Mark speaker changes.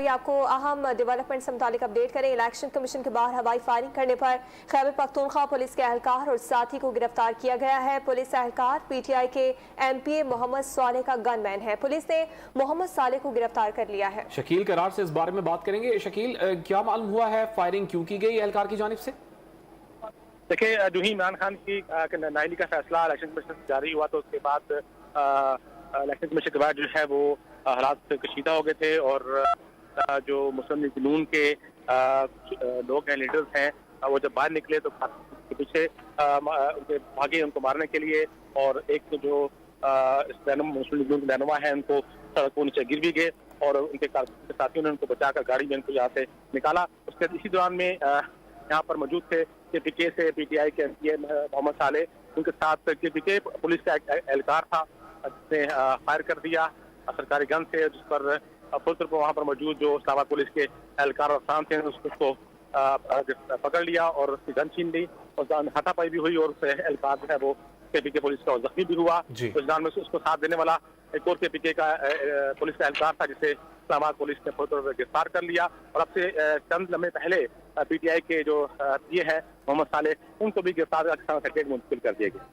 Speaker 1: आपको अहम डेवलपमेंट से मुतालिक अपडेट करें। इलेक्शन कमीशन के बाहर हवाई फायरिंग करने पर खैबर पख्तूनख्वा पुलिस के एहलकार और साथी को गिरफ्तार किया गया है। पुलिस एहलकार PTI के MPA मोहम्मद सालेह का गनमैन है। पुलिस ने मोहम्मद सालेह को गिरफ्तार कर लिया है।
Speaker 2: शकील करार से इस बारे में बात करेंगे। शकील, क्या मालूम हुआ है, फायरिंग क्यों की गई एहलकार की जानिब से?
Speaker 3: देखिए, जो ही इमरान खान की नाअहली का फैसला इलेक्शन कमीशन से जारी हुआ तो उसके बाद इलेक्शन कमीशन के बाद जो है वो हालात कशीदा हो गए थे और जो मुस्लिम लीग नून के लोग हैं, लीडर्स हैं, वो जब बाहर निकले तो के पीछे उनके भागे उनको मारने के लिए, और एक जो मुस्लिम लीग नून के रहनुमा है उनको सड़क को नीचे गिर भी गए और उनके साथियों ने उनको बचाकर गाड़ी में उनको यहाँ से निकाला। उसके इसी दौरान में यहाँ पर मौजूद थे KPK से PTI के MPA मोहम्मद सालेह, उनके साथ KPK पुलिस का एहलकार था जिसने फायर कर दिया सरकारी गन से, जिस पर फौरन वहाँ पर मौजूद जो इस्लामाबाद पुलिस के एहलकार और अफसरान थे उसको पकड़ लिया और उसकी गन छीन ली और हाथापाई भी हुई और एहलकार जो है वो KPK पुलिस का जख्मी भी हुआ। तो इस दौरान में उसको साथ देने वाला एक और KPK का पुलिस का एहलकार था जिसे इस्लामाबाद पुलिस ने फौरन गिरफ्तार कर लिया और अब से चंद लम्हे पहले PTI के जो PA है मोहम्मद सालेह, उनको भी गिरफ्तार करके मुंतकिल कर दिया गया।